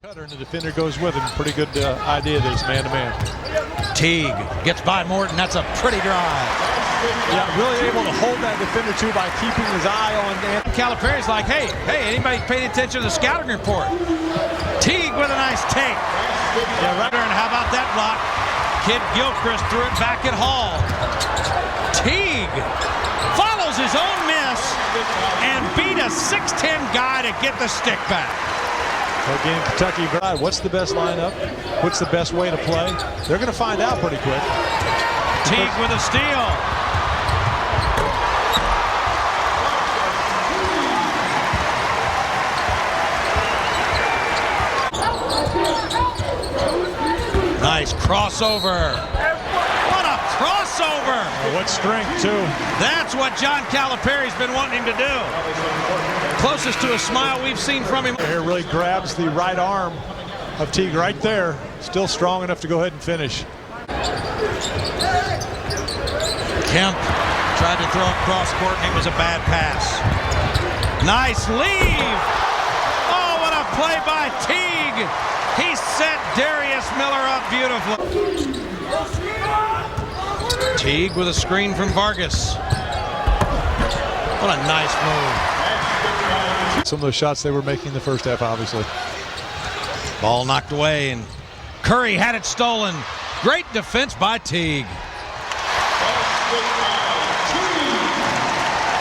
Cutter and the defender goes with him. Pretty good idea that it's man-to-man. Teague gets by Morton. That's a pretty drive. Yeah, really able to hold that defender too by keeping his eye on Anthony. Calipari's like, hey, anybody paying attention to the scouting report? Teague with a nice take. Yeah, right there. And how about that block? Kid Gilchrist threw it back at Hall. Teague follows his own miss and beat a 6'10" guy to get the stick back. Again, Kentucky, what's the best lineup? What's the best way to play? They're going to find out pretty quick. Teague with a steal. Nice crossover. What a crossover! What strength, too. That's what John Calipari's been wanting him to do. Closest to a smile we've seen from him. Here really grabs the right arm of Teague right there. Still strong enough to go ahead and finish. Kemp tried to throw it cross court and it was a bad pass. Nice leave. Oh, what a play by Teague. He set Darius Miller up beautifully. Teague with a screen from Vargas. What a nice move. Some of those shots they were making in the first half, obviously. Ball knocked away and Curry had it stolen. Great defense by Teague.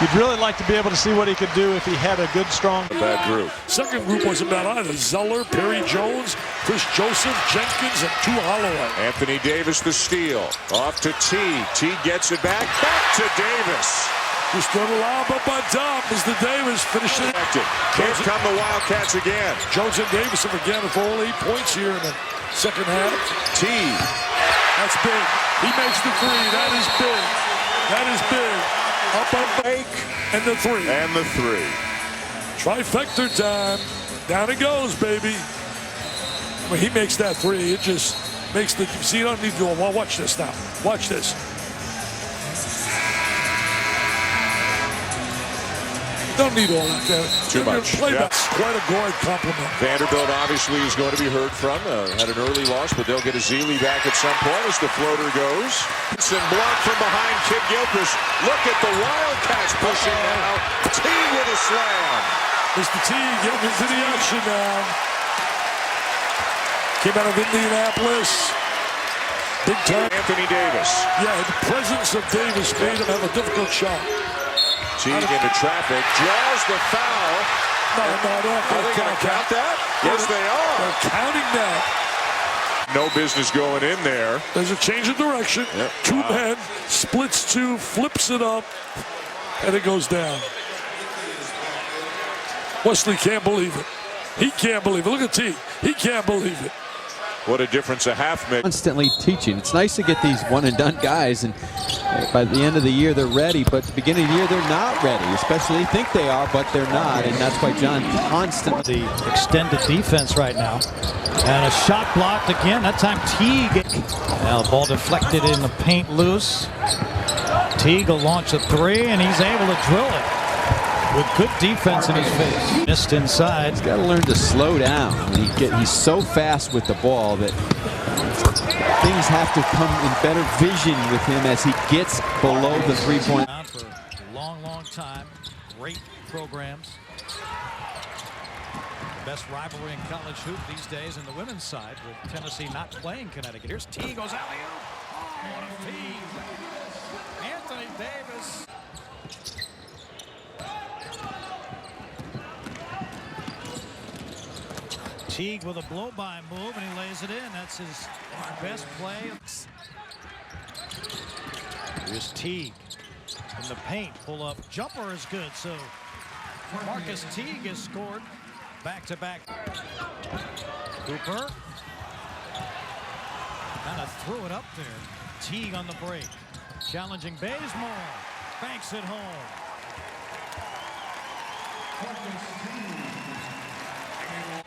You'd really like to be able to see what he could do if he had a good, strong... Bad group. Second group wasn't bad either. Zeller, Perry Jones, Chris Joseph, Jenkins, and two Holloway. Anthony Davis the steal. Off to Teague. Teague gets it back. Back to Davis. Just don't allow but by top as the Davis finishes it. Can't come the Wildcats again. Jones and Davis have again for all 8 points here in the second half. Teague. That's big. He makes the three. That is big. That is big. Up on break. And the three. And the three. Trifecta time. Down it goes, baby. When he makes that three, it just makes the... See, you don't need to do it. Well, watch this now. Watch this. Don't need all that there. Too much. Yeah. Quite a guard compliment. Vanderbilt obviously is going to be heard from. Had an early loss, but they'll get a Zealy back at some point as the floater goes. And blocked from behind Kid Gilchrist. Look at the Wildcats pushing now. Teague with a slam. Mr. Teague getting into the action now. Came out of Indianapolis. Big time. Anthony Davis. Yeah, the presence of Davis made him have a difficult shot. Teague into traffic, draws the foul. No, they're they going to count that? Yes, they are. They're counting that. No business going in there. There's a change of direction. Yep. Two men, splits two, flips it up, and it goes down. Wesley can't believe it. He can't believe it. Look at Teague. He can't believe it. What a difference a half makes. Constantly teaching. It's nice to get these one-and-done guys, and by the end of the year they're ready, but at the beginning of the year they're not ready, especially they think they are, but they're not, and that's why John constantly... The extended defense right now. And a shot blocked again, that time Teague. Now the ball deflected in the paint loose. Teague will launch a three, and he's able to drill it with good defense in his face. Missed inside. He's got to learn to slow down. He's so fast with the ball that things have to come in better vision with him as he gets below the three-point. For a long, long time. Great programs. Best rivalry in college hoop these days in the women's side with Tennessee not playing Connecticut. Here's Teague goes alley-oop. Oh, what a feed. Anthony Davis. Teague with a blow-by move, and he lays it in. That's his best play. Here's Teague in the paint. Pull-up jumper is good. So Marcus Teague has scored back-to-back. Cooper kind of threw it up there. Teague on the break. Challenging Bazemore. Banks it home.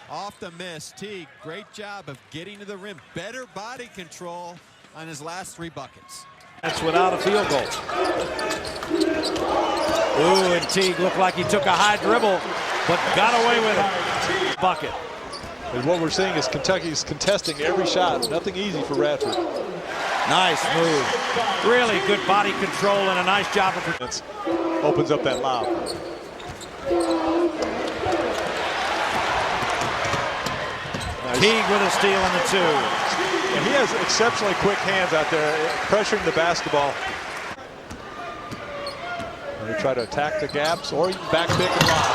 Off the miss, Teague, great job of getting to the rim. Better body control on his last 3 buckets. That's without a field goal. Ooh, and Teague looked like he took a high dribble, but got away with it. Bucket. And what we're seeing is Kentucky's contesting every shot. Nothing easy for Radford. Nice move. Really good body control and a nice job of opens up that lob. Nice. Teague with a steal on the 2. And he has exceptionally quick hands out there, pressuring the basketball. And they try to attack the gaps, or you can back pick and lob.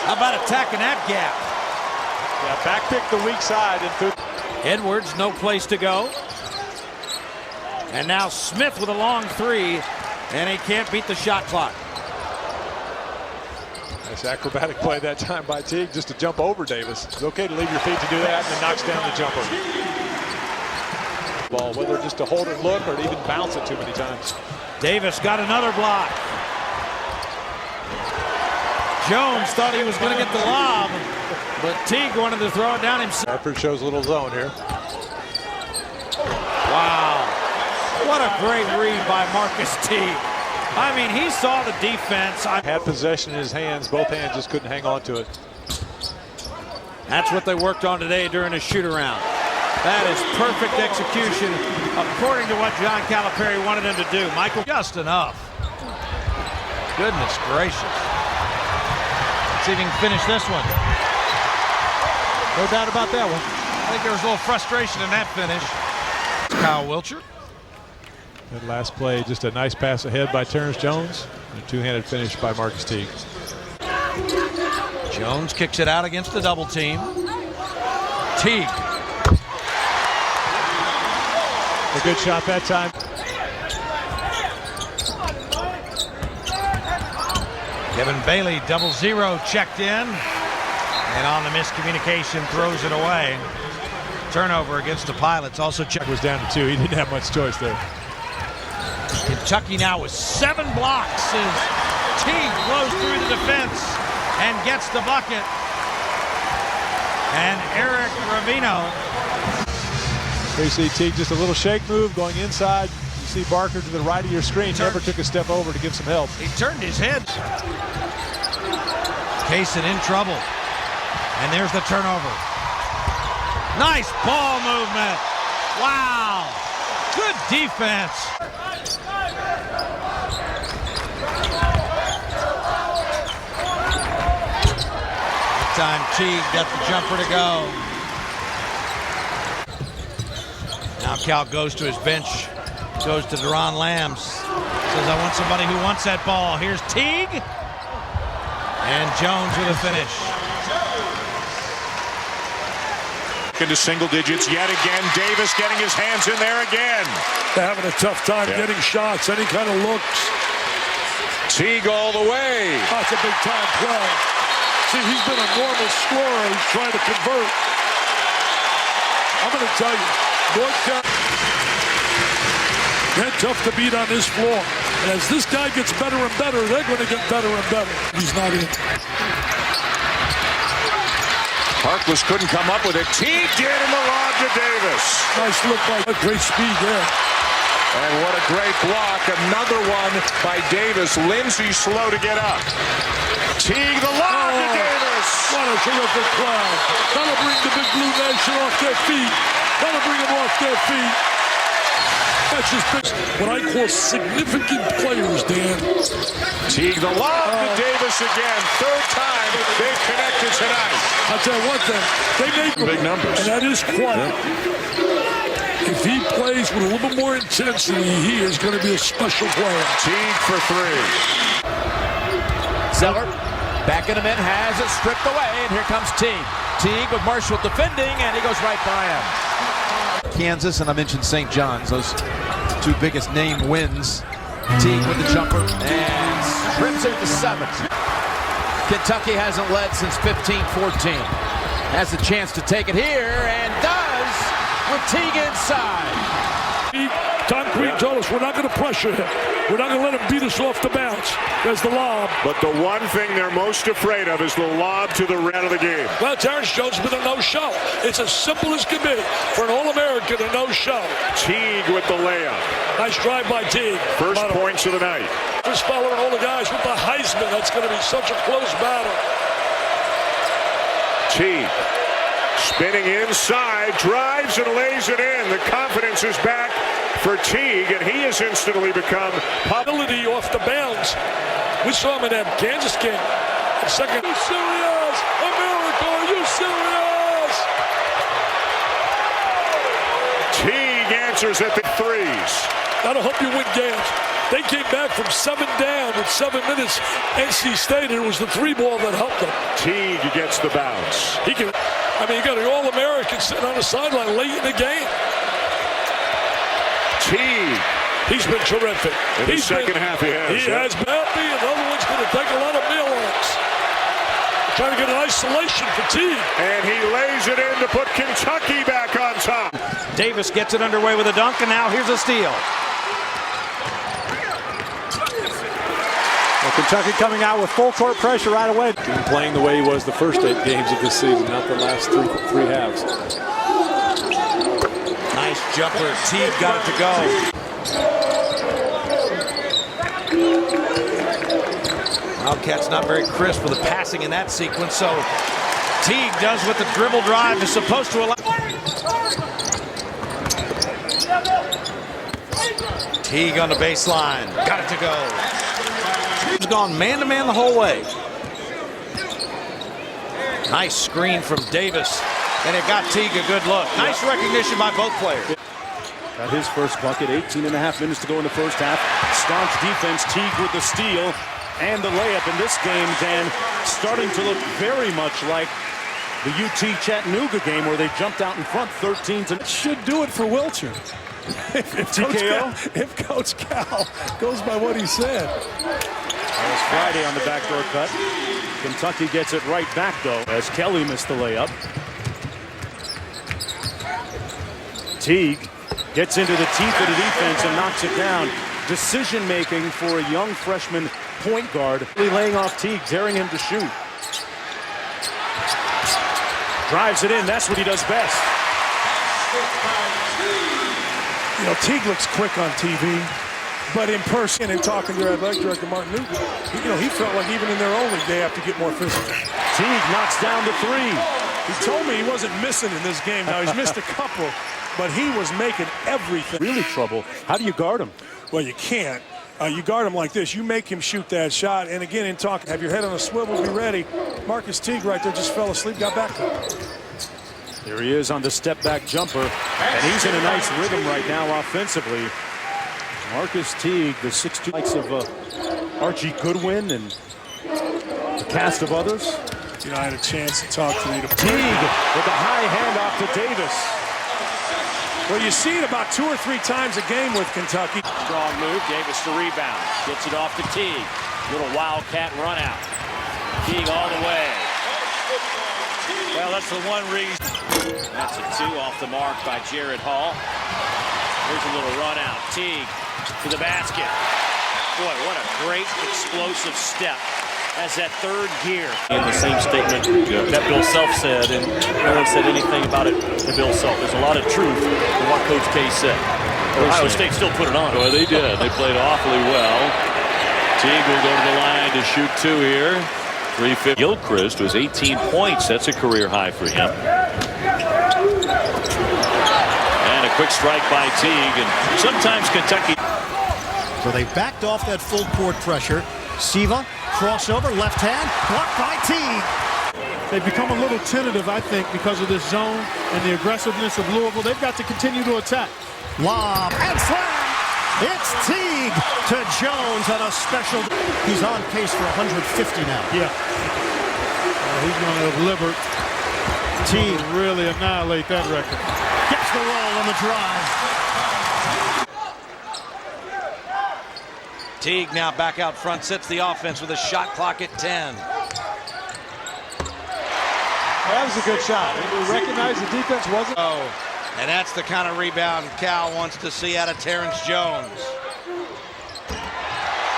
How about attacking that gap? Yeah, back pick the weak side and through. Edwards, no place to go. And now Smith with a long 3, and he can't beat the shot clock. Nice acrobatic play that time by Teague, just to jump over Davis. It's okay to leave your feet to do that, and then knocks down the jumper. Ball, whether just to hold it, look, or to even bounce it too many times. Davis got another block. Jones thought he was going to get the lob, but Teague wanted to throw it down himself. Radford shows a little zone here. Wow. What a great read by Marcus Teague. I mean, he saw the defense. Had possession in his hands. Both hands just couldn't hang on to it. That's what they worked on today during a shoot-around. That is perfect execution according to what John Calipari wanted him to do. Michael, just enough. Goodness gracious. Let's see if he can finish this one. No doubt about that one. I think there was a little frustration in that finish. Kyle Wilcher. That last play, just a nice pass ahead by Terrence Jones. And a two-handed finish by Marcus Teague. Jones kicks it out against the double team. Teague. A good shot that time. Kevin Bailey, 0-0, checked in. And on the miscommunication, throws it away. Turnover against the Pilots. Also checked. Was down to 2. He didn't have much choice there. Kentucky now with 7 blocks as Teague blows through the defense and gets the bucket. And Eric Ravino. There you see Teague, just a little shake move going inside. You see Barker to the right of your screen. Never took a step over to give some help. He turned his head. Kaysen in trouble. And there's the turnover. Nice ball movement. Wow. Good defense. This time Teague got the jumper to go. Now Cal goes to his bench. Goes to Deron Lambs. Says, I want somebody who wants that ball. Here's Teague. And Jones with a finish. Into single digits yet again. Davis getting his hands in there again. They're having a tough time getting shots, any kind of looks. Teague all the way. That's a big time play. See, he's been a normal scorer. He's trying to convert. I'm going to tell you, North Carolina, they're tough to beat on this floor. And as this guy gets better and better, they're going to get better and better. He's not in. Harkless couldn't come up with it. Teague did in the lob to Davis. Nice look by great speed there. And what a great block. Another one by Davis. Lindsey slow to get up. Teague the lob to Davis. What a terrific crowd. That'll bring the Big Blue Nation off their feet. That'll bring them off their feet. That's just what I call significant players, Dan. Teague the lob to Davis again. Third time they've connected tonight. I'll tell you one thing. They make big numbers. And that is quiet. If he plays with a little bit more intensity, he is going to be a special player. Teague for 3. Zeller back in him in, has it stripped away, and here comes Teague. Teague with Marshall defending, and he goes right by him. Kansas, and I mentioned St. John's, those two biggest name wins. Teague with the jumper, and trips it to 7. Kentucky hasn't led since 15-14. Has a chance to take it here, and does with Teague inside. Concrete told us we're not going to pressure him. We're not going to let him beat us off the bounce. There's the lob. But the one thing they're most afraid of is the lob to the red of the game. Well, Terrence Jones with a no-show. It's as simple as can be for an All-American, a no-show. Teague with the layup. Nice drive by Teague. First points of the night. Just following all the guys with the Heisman. That's going to be such a close battle. Teague spinning inside, drives and lays it in. The confidence is back for Teague, and he has instantly become Ability off the bounds. We saw him in that Kansas game. Second. Are you serious? America, are you serious? Teague answers at the threes. That'll help you win games. They came back from 7 down with 7 minutes. NC State, and it was the 3-ball that helped them. Teague gets the bounce. He can. I mean, you got an All-American sitting on the sideline late in the game. Teague. He's been terrific. In the second half, he has. He has Bappy. Another one's going to take a lot of meal-ons. Trying to get an isolation for Teague. And he lays it in to put Kentucky back on top. Davis gets it underway with a dunk, and now here's a steal. Well, Kentucky coming out with full court pressure right away. Playing the way he was the first 8 games of this season, not the last three halves. Nice jumper. Teague got it to go. Wildcats not very crisp with the passing in that sequence, so Teague does what the dribble drive is supposed to allow. Teague on the baseline. Got it to go. He's gone man-to-man the whole way. Nice screen from Davis, and it got Teague a good look. Nice recognition by both players. Got his first bucket, 18.5 minutes to go in the first half. Staunch defense, Teague with the steal and the layup in this game, Dan, starting to look very much like the UT Chattanooga game where they jumped out in front 13 to... Should do it for Wilcher. If Coach Cal goes by what he said. That was Friday on the backdoor cut. Kentucky gets it right back, though, as Kelly missed the layup. Teague gets into the teeth of the defense and knocks it down. Decision-making for a young freshman point guard. Laying off Teague, daring him to shoot. Drives it in. That's what he does best. You know, Teague looks quick on TV, but in person and talking to their athletic director, Martin Newton, he felt like even in their own league, they have to get more physical. Teague knocks down the 3. He told me he wasn't missing in this game. Now, he's missed a couple, but he was making everything. Really trouble. How do you guard him? Well, you can't. You guard him like this. You make him shoot that shot. And again, in talking, have your head on a swivel, be ready. Marcus Teague right there just fell asleep, got back up. Here he is on the step-back jumper, and he's in a nice rhythm right now offensively. Marcus Teague, the 6'2", likes of Archie Goodwin and a cast of others. You know, I had a chance to talk to you. Teague with a high handoff to Davis. Well, you see it about 2 or 3 times a game with Kentucky. Strong move, Davis to rebound. Gets it off to Teague. Little wildcat run out. Teague all the way. Well, that's the one reason. That's a 2 off the mark by Jared Hall. Here's a little run out. Teague to the basket. Boy, what a great explosive step as that 3rd gear. In the same statement that Bill Self said, and no one said anything about it to Bill Self. There's a lot of truth in what Coach K said. Ohio State still put it on. Well, they did. They played awfully well. Teague will go to the line to shoot 2 here. 350. Gilchrist was 18 points. That's a career high for him. And a quick strike by Teague. And sometimes Kentucky. So they backed off that full court pressure. Siva, crossover, left hand, blocked by Teague. They've become a little tentative, I think, because of this zone and the aggressiveness of Louisville. They've got to continue to attack. Lob and slam. It's Teague to Jones on a special. He's on pace for 150 now. Yeah. He's going to deliver. Teague really annihilate that record. Gets the roll on the drive. Teague now back out front, sets the offense with a shot clock at 10. That was a good shot. We recognize the defense wasn't. Oh, and that's the kind of rebound Cal wants to see out of Terrence Jones.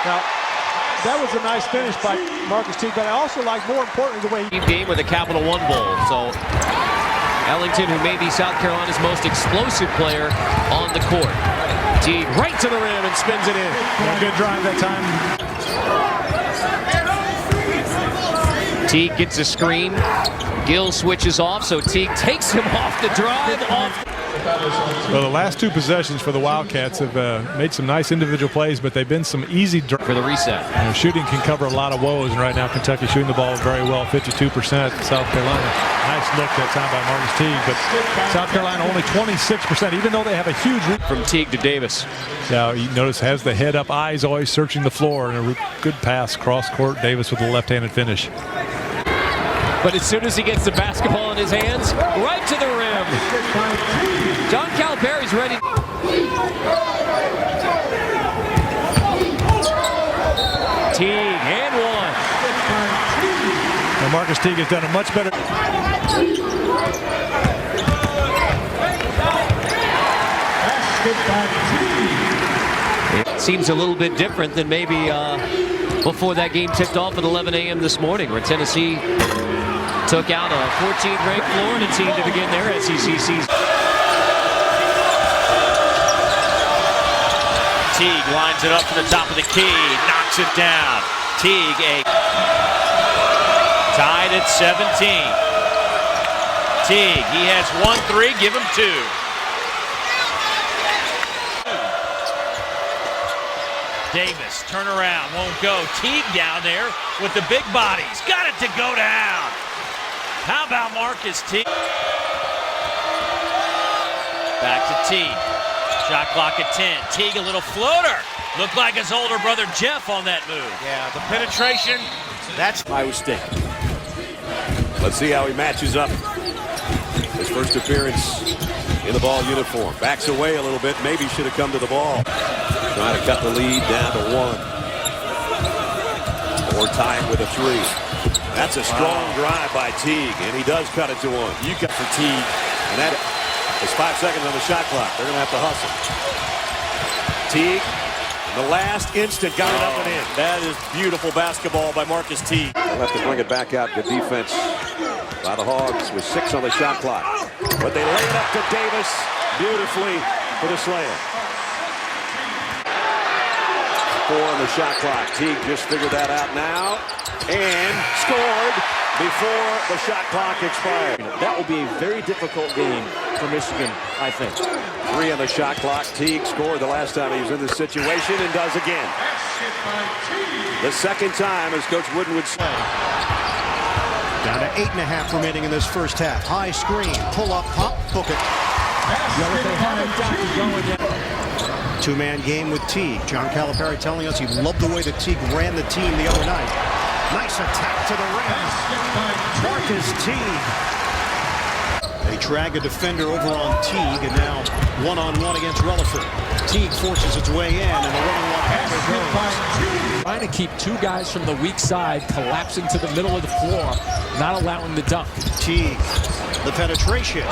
Now, that was a nice finish by Marcus Teague, but I also like, more importantly, the way he game with a Capital One bowl. So Ellington, who may be South Carolina's most explosive player on the court. Teague right to the rim and spins it in. Good drive that time. Teague gets a screen. Gill switches off, so Teague takes him off the drive. Well, the last two possessions for the Wildcats have made some nice individual plays, but they've been some easy for the reset. Shooting can cover a lot of woes, and right now Kentucky shooting the ball very well, 52%. South Carolina, nice look that time by Marquis Teague, but South Carolina only 26%, even though they have a huge from Teague to Davis. Now you notice has the head up, eyes always searching the floor, and a good pass cross court. Davis with a left-handed finish. But as soon as he gets the basketball in his hands, right to the rim. John Calipari's ready. Teague, and one. And Marquis Teague has done a much better. It seems a little bit different than maybe before that game tipped off at 11 a.m. this morning, where Tennessee took out a 14th ranked Florida team to begin their SEC season. Teague lines it up to the top of the key, knocks it down. Teague tied at 17. Teague, he has 1-3, give him 2. Davis, turn around, won't go. Teague down there with the big bodies. Got it to go down. How about Marquis Teague? Back to Teague. Shot clock at 10. Teague, a little floater. Looked like his older brother Jeff on that move. Yeah, the penetration, that's Iowa State. Let's see how he matches up. His first appearance in the ball uniform. Backs away a little bit. Maybe should have come to the ball. Trying to cut the lead down to 1. Or tying with a 3. That's a strong drive by Teague, and he does cut it to 1. You got for Teague. And that is 5 seconds on the shot clock. They're going to have to hustle. Teague, in the last instant, got it up and in. That is beautiful basketball by Marquis Teague. They'll have to bring it back out. Good defense by the Hogs with 6 on the shot clock. But they lay it up to Davis beautifully for the slam. 4 on the shot clock. Teague just figured that out now and scored before the shot clock expired. That will be a very difficult game for Michigan, I think. 3 on the shot clock. Teague scored the last time he was in this situation and does again. The second time, as Coach Wooden would say. Down to 8.5 remaining in this first half. High screen, pull up, pop, book it. Two-man game with Teague. John Calipari telling us he loved the way that Teague ran the team the other night. Nice attack to the rim. Marquis Teague. They drag a defender over on Teague, and now one-on-one against Relaford. Teague forces its way in, and the running one-hander goes. Trying to keep 2 guys from the weak side collapsing to the middle of the floor, not allowing the dunk. Teague, the penetration.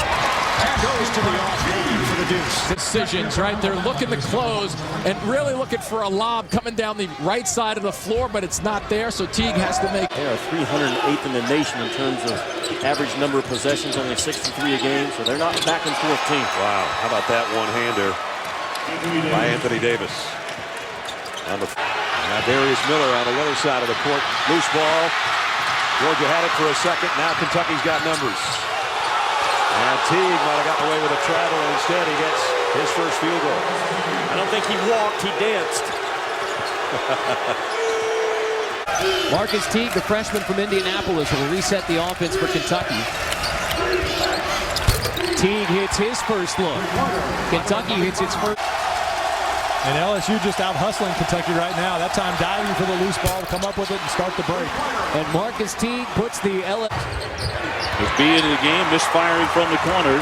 Goes to the offhand for the deuce. Decisions, right? They're looking to close and really looking for a lob coming down the right side of the floor, but it's not there, so Teague has to make. They are 308th in the nation in terms of average number of possessions, only 63 a game, so they're not back and forth team. Wow, how about that one-hander by Anthony Davis. Now Darius Miller on the other side of the court. Loose ball. Georgia had it for a second. Now Kentucky's got numbers. And Teague might have gotten away with a travel, and instead he gets his first field goal. I don't think he walked, he danced. Marquis Teague, the freshman from Indianapolis, will reset the offense for Kentucky. Teague hits his first look. Kentucky hits its first. And LSU just out hustling Kentucky right now. That time diving for the loose ball to come up with it and start the break. And Marquis Teague puts the With B into the game, misfiring from the corner.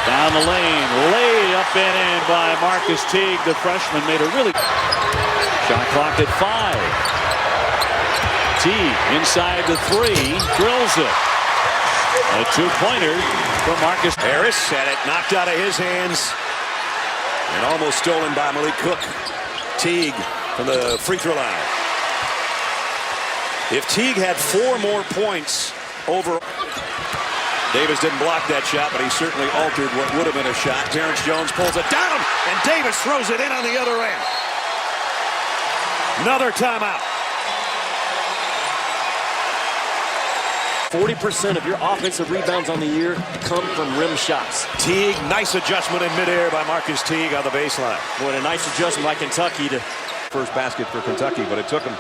Down the lane, laid up and in by Marquis Teague. The freshman made a really shot clock at 5. Teague inside the 3, drills it. A 2-pointer for Marcus. Harris had it knocked out of his hands and almost stolen by Malik Cook. Teague from the free throw line. If Teague had 4 more points over. Davis didn't block that shot, but he certainly altered what would have been a shot. Terrence Jones pulls it down, and Davis throws it in on the other end. Another timeout. 40% of your offensive rebounds on the year come from rim shots. Teague, nice adjustment in midair by Marquis Teague on the baseline. Boy, a nice adjustment by Kentucky to First basket for Kentucky, but it took them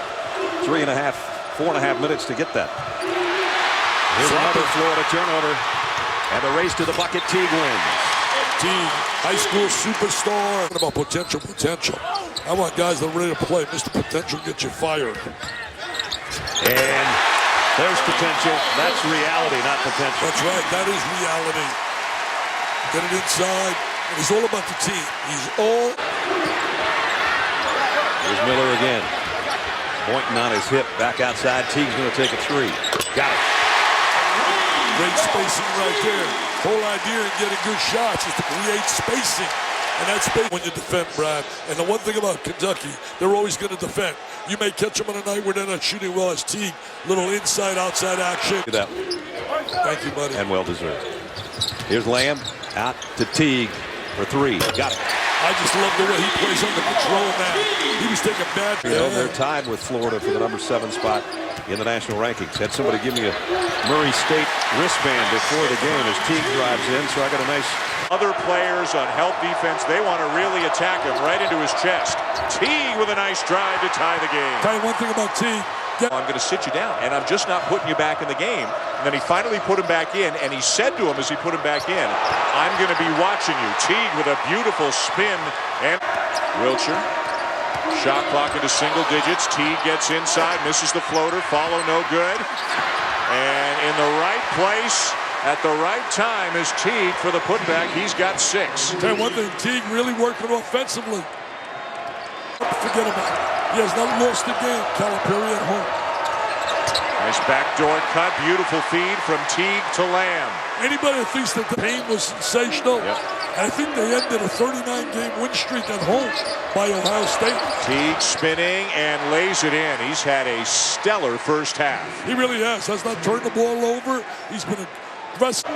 4.5 minutes to get that. Here's another Florida turnover, and the race to the bucket. Teague wins. Teague, high school superstar. What about potential? I want guys that are ready to play. Mr. Potential gets you fired. And there's potential. That's reality, not potential. That's right. That is reality. Get it inside. And he's all about the team. He's all. Here's Miller again. Pointing on his hip. Back outside. Teague's going to take a three. Got it. Great spacing right there. Whole idea in getting good shots is to create spacing. And that's big when you defend, Brad. And the one thing about Kentucky, they're always going to defend. You may catch them on a night where they're not shooting well as Teague. Little inside-outside action. Look at that. Thank you, buddy. And well-deserved. Here's Lamb out to Teague for three. Got it. I just love the way he plays under control now. He was taking bad. They're tied with Florida for the number 7 spot in the national rankings. Had somebody give me a Murray State wristband before the game as Teague drives in, so I got a nice. Other players on help defense, they want to really attack him right into his chest. Teague with a nice drive to tie the game. Tell you one thing about Teague. I'm going to sit you down, and I'm just not putting you back in the game. And then he finally put him back in, and he said to him as he put him back in, I'm going to be watching you. Teague with a beautiful spin. And Wiltshire, shot clock into single digits. Teague gets inside, misses the floater, follow no good. And in the right place at the right time is Teague for the putback. He's got 6. Tell you one thing, Teague really working offensively. Forget about it. He has not lost a game. Calipari at home. Nice backdoor cut. Beautiful feed from Teague to Lamb. Anybody that thinks that the pain was sensational, I think they ended a 39-game win streak at home by Ohio State. Teague spinning and lays it in. He's had a stellar first half. He really has not turned the ball over. He's been aggressive.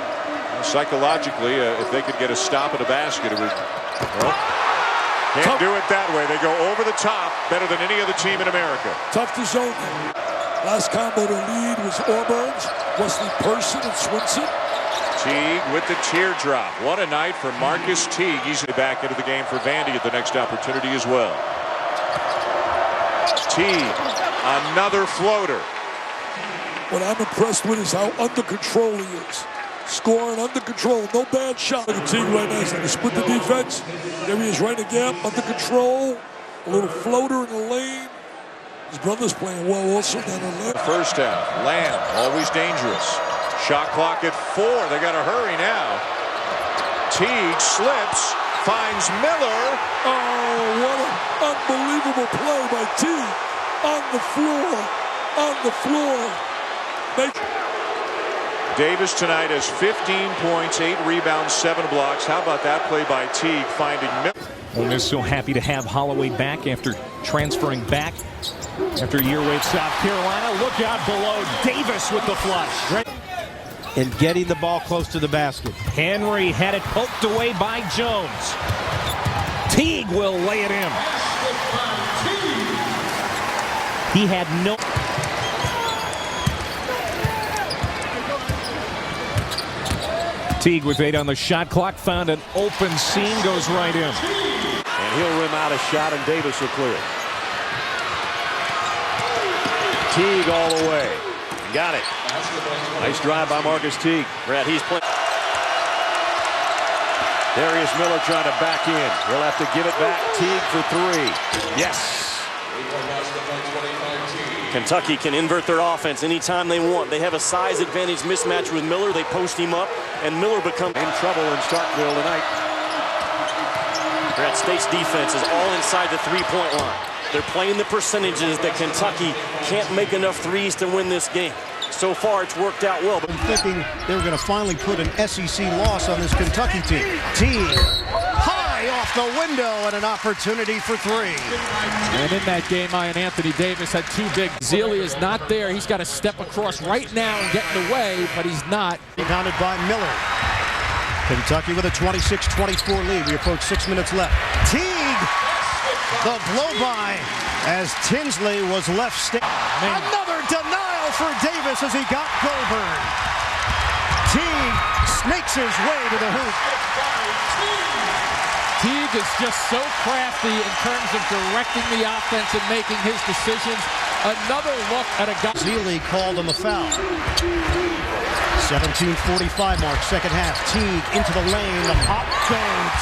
Psychologically, if they could get a stop at a basket, it would. Well, can't do it that way. They go over the top better than any other team in America. Tough to zone them. Last combo to lead was Auburn's. Wesley Person and Swinson. Teague with the teardrop. What a night for Marquis Teague. He's back into the game for Vandy at the next opportunity as well. Teague, another floater. What I'm impressed with is how under control he is. Scoring under control, no bad shot. Look at Teague right now. He's going to split the defense. There he is, right in the gap, under control. A little floater in the lane. His brother's playing well also down the left. First half, Lamb, always dangerous. Shot clock at 4. They got to hurry now. Teague slips, finds Miller. Oh, what an unbelievable play by Teague. On the floor, on the floor. Davis tonight has 15 points, 8 rebounds, 7 blocks. How about that play by Teague finding Miller? Ole Miss so happy to have Holloway back after transferring back after a year away at South Carolina. Look out below. Davis with the flush. Right. And getting the ball close to the basket. Henry had it poked away by Jones. Teague will lay it in. He had no... Teague with 8 on the shot clock, found an open seam, goes right in. And he'll rim out a shot, and Davis will clear it. Teague all the way. Got it. Nice drive by Marquis Teague. Brad, he's playing. Darius Miller trying to back in. He'll have to give it back. Teague for 3. Yes. Kentucky can invert their offense anytime they want. They have a size advantage mismatch with Miller. They post him up, and Miller becomes in trouble in Starkville tonight. Brad, State's defense is all inside the three-point line. They're playing the percentages that Kentucky can't make enough threes to win this game. So far, it's worked out well. I'm thinking they were going to finally put an SEC loss on this Kentucky team. Teague, high off the window, and an opportunity for 3. And in that game, Anthony Davis had 2 big. Zealy is not there. He's got to step across right now and get in the way, but he's not. Rebounded by Miller. Kentucky with a 26-24 lead. We approach 6 minutes left. Teague, the blow-by as Tinsley was left. Another denial for Davis as he got Goldberg. Teague snakes his way to the hoop. Teague is just so crafty in terms of directing the offense and making his decisions. Another look at a guy. Zealy called on the foul. 17:45 mark, second half. Teague into the lane. The pop goes.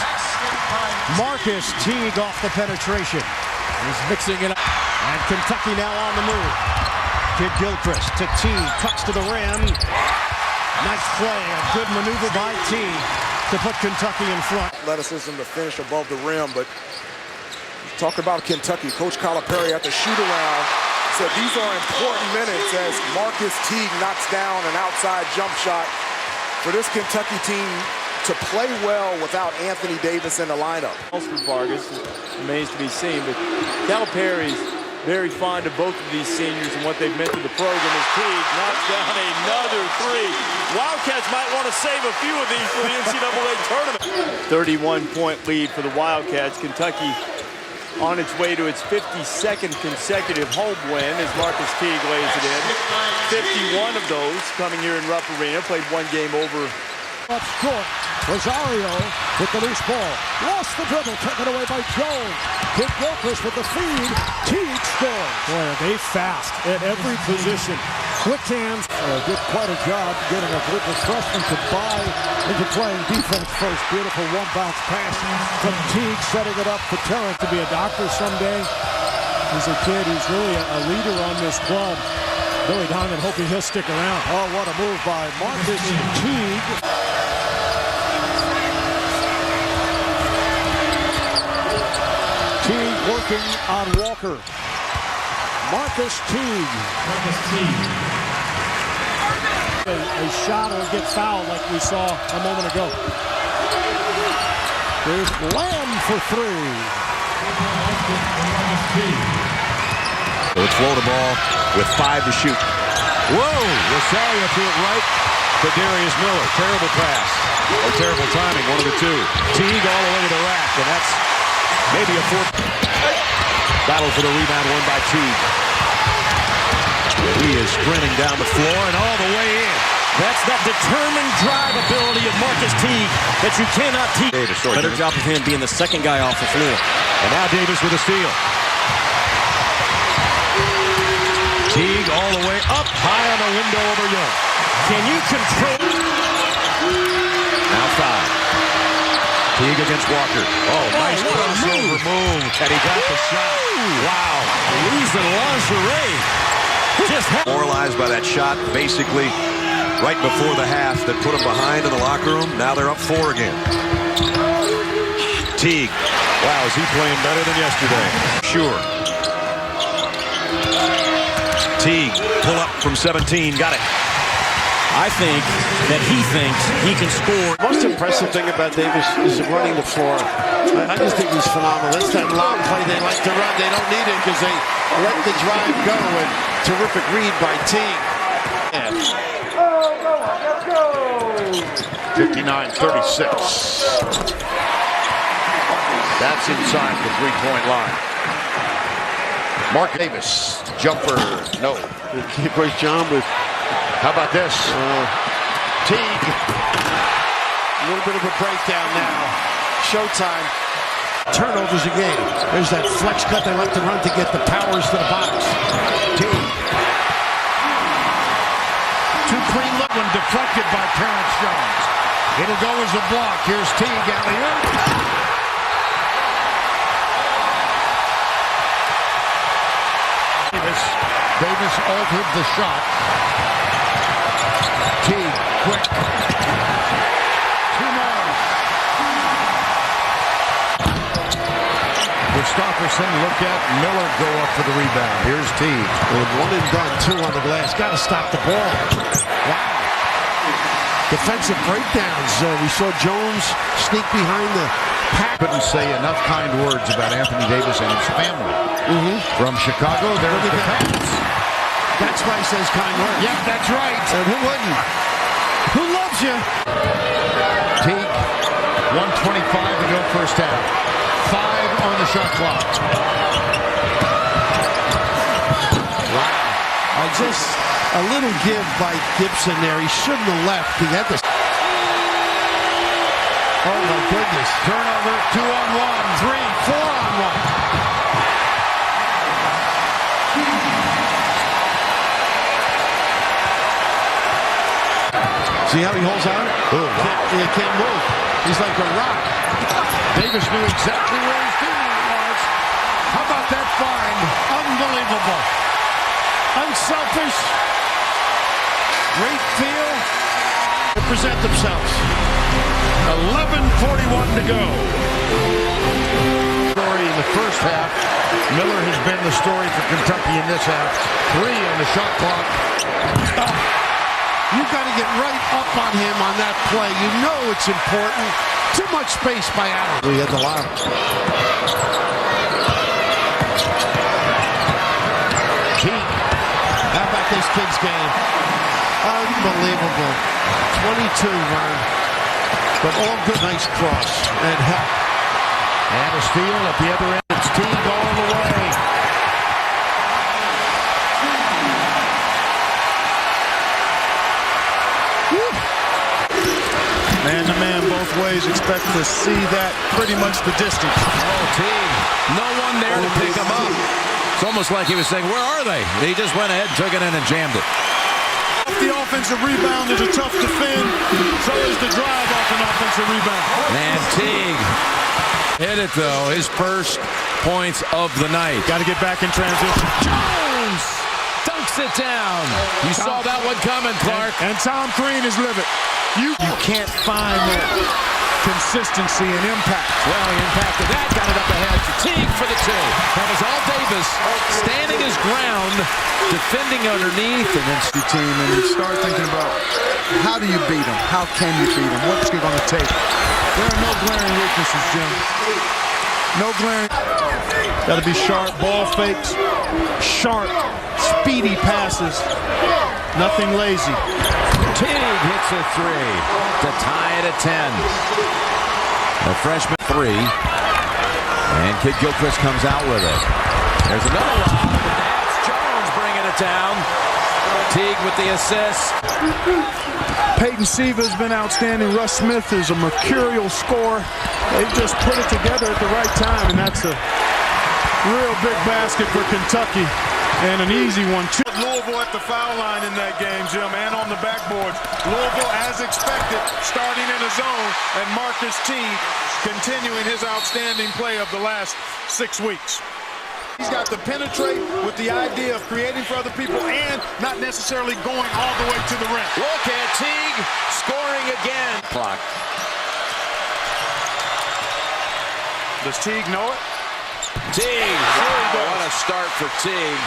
Marcus Teague off the penetration. He's mixing it up. And Kentucky now on the move. Kid Gilchrist to Teague. Cuts to the rim. Nice play. A good maneuver by Teague to put Kentucky in front. Athleticism to finish above the rim, but talk about Kentucky. Coach Calipari at the shoot-around said these are important minutes as Marcus Teague knocks down an outside jump shot for this Kentucky team to play well without Anthony Davis in the lineup. For Vargas remains to be seen, but Calipari's very fond of both of these seniors and what they've meant to the program as Teague knocks down another three. Wildcats might want to save a few of these for the NCAA tournament. 31-point lead for the Wildcats. Kentucky on its way to its 52nd consecutive home win as Marcus Teague lays it in. 51 of those coming here in Rupp Arena. Played one game over. Up short. Rosario with the loose ball. Lost the dribble. Taken away by Jones. Kid Gilchrist with the feed. Teague scores. Boy, are they fast at every position. Quick hands. Did quite a job getting a group of freshmen to buy into playing defense first. Beautiful one-bounce pass from Teague, setting it up for Terrence To be a doctor someday. He's a kid who's really a leader on this club. Billy Donovan hoping he'll stick around. Oh, what a move by Marcus Teague. Teague working on Walker. Marcus Teague. A shot or get fouled like we saw a moment ago. There's Lamb for three. Let's flow the ball with 5 to shoot. Whoa! Rosario threw it right to Darius Miller. Terrible pass. Or terrible timing, one of the two. Teague all the way to the rack, and that's maybe a fourth. Battle for the rebound won by Teague. He is sprinting down the floor and all the way in. That's that determined drive ability of Marcus Teague that you cannot teach. Better job of him being the second guy off the floor. And now Davis with a steal. Teague all the way up high on the window over Young. Can you control? Now foul. Teague against Walker. Oh, nice crossover move. And he got the shot. Wow. Losing lingerie. Just demoralized by that shot, basically right before the half that put them behind in the locker room. Now they're up 4 again. Teague. Wow, is he playing better than yesterday? Sure. Teague, pull up from 17, got it. I think that he thinks he can score. Most impressive thing about Davis is running the floor. I just think he's phenomenal. That's that long play they like to run. They don't need it because they let the drive go. And terrific read by Teague. 59-36. That's inside the three-point line. Mark Davis, jumper, no. Great job with, how about this? Teague. A little bit of a breakdown now. Showtime. Turnovers again. There's that flex cut they like to run to get the powers to the box. Teague. Too clean look when deflected by Terrence Jones. It'll go as a block. Here's Teague alley-oop. Davis altered the shot. Teague, quick. 2 more. Christopherson, look at Miller go up for the rebound. Here's Teague. One and done, 2 on the glass. Got to stop the ball. Wow. Defensive breakdowns. We saw Jones sneak behind the pack. Couldn't say enough kind words about Anthony Davis and his family. From Chicago, they're the fans. That's why he says kind words. Yeah, that's right. And who wouldn't? Who loves you? Teague, 1:25 to go first half. 5 on the shot clock. Wow. A little give by Gibson there. He shouldn't have left. He had this. Oh my goodness. Turnover, 2-on-1, 3, 4-on-1. See how he holds on? Oh, wow. He can't move. He's like a rock. Davis knew exactly where his teammate was. How about that find? Unbelievable. Unselfish. Great feel. They present themselves. 11:41 to go. Story in the first half. Miller has been the story for Kentucky in this half. 3 on the shot clock. You've got to get right up on him on that play. You know it's important. Too much space by Allen. He had the lob. Teague. How about this kid's game? Unbelievable. 22, Vern. But all good. Nice cross. And help. And a steal at the other end. It's Teague all the way. Man-to-man both ways. Expect to see that pretty much the distance. Oh, Teague. No one there to pick him up. It's almost like he was saying, where are they? He just went ahead, took it in, and jammed it. The offensive rebound is a tough defend. So is the drive off an offensive rebound. And Teague hit it, though. His first points of the night. Got to get back in transition. Jones dunks it down. You saw that one coming, Clark. And Tom Crean is livid. You can't find that consistency and impact. Well, he impacted that, got it up ahead to Teague for the 2. That was all Davis standing his ground, defending underneath, and then team, and you start thinking about how do you beat him? How can you beat him? What's he going to take? There are no glaring weaknesses, Jim. No glaring. Got to be sharp. Ball fakes, sharp, speedy passes. Nothing lazy. Teague hits a 3 to tie it at 10. The freshman 3. And Kid Gilchrist comes out with it. There's another one. That's Jones bringing it down. Teague with the assist. Peyton Siva has been outstanding. Russ Smith is a mercurial scorer. They just put it together at the right time, and that's a real big basket for Kentucky. And an easy one, too. Louisville at the foul line in that game, Jim, and on the backboards. Louisville, as expected, starting in a zone, and Marquis Teague continuing his outstanding play of the last 6 weeks. He's got to penetrate with the idea of creating for other people and not necessarily going all the way to the rim. Look at Teague scoring again. Clock. Does Teague know it? Teague. Wow, what a start for Teague.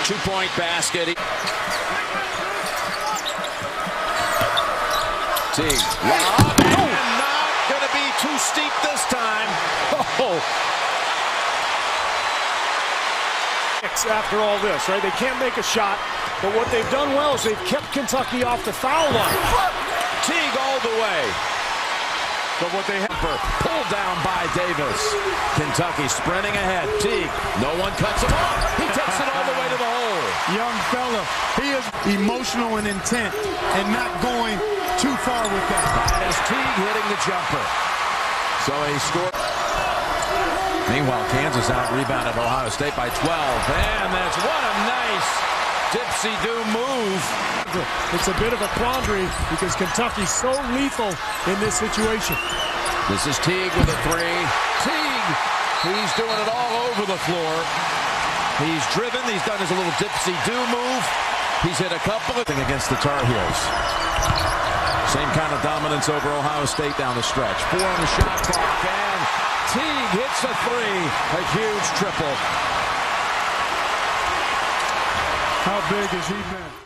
2-point basket. Teague. Lob, and not going to be too steep this time. Oh. After all this, right? They can't make a shot, but what they've done well is they've kept Kentucky off the foul line. Teague all the way. But what they have pulled down by Davis. Kentucky sprinting ahead. Teague. No one cuts him off. He takes it all the way to the hole. Young fella. He is emotional and intent and not going too far with that. That is Teague hitting the jumper. So he scored. Meanwhile, Kansas out rebounded Ohio State by 12. And that's what a nice dipsy-do move. It's a bit of a quandary because Kentucky's so lethal in this situation. This is Teague with a 3. Teague, he's doing it all over the floor. He's driven, he's done his little dipsy-do move. He's hit a couple of things against the Tar Heels. Same kind of dominance over Ohio State down the stretch. 4 on the shot clock, and Teague hits a 3. A huge triple. How big has he been?